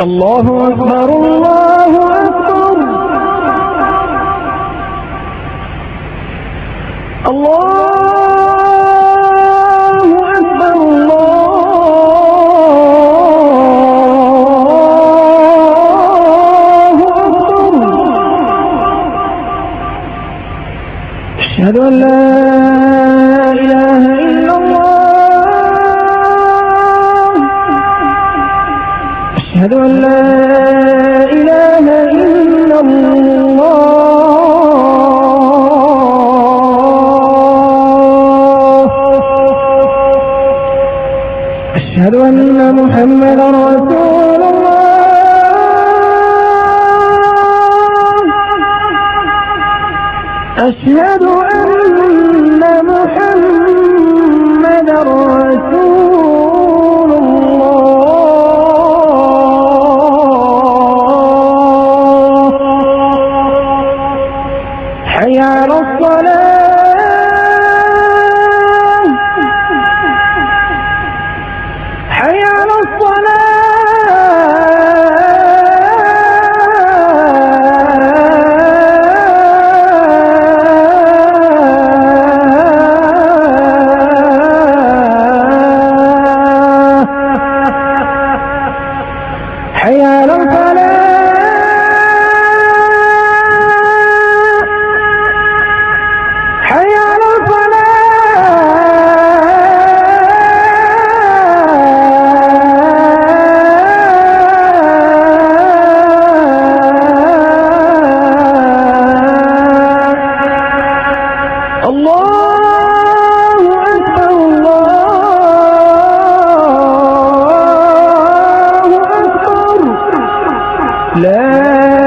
الله أكبر الله أكبر الله أكبر الله أكبر. أشهد أن لا إله إلا الله. أشهد أن لا إله إلا الله. أشهد أن محمدا رسول الله. أشهد أن محمدا رسول الله. حي على الصلاة. حي على الصلاة. حي على الفلاح. حي على الفلاح. الله أكبر الله أكبر. لا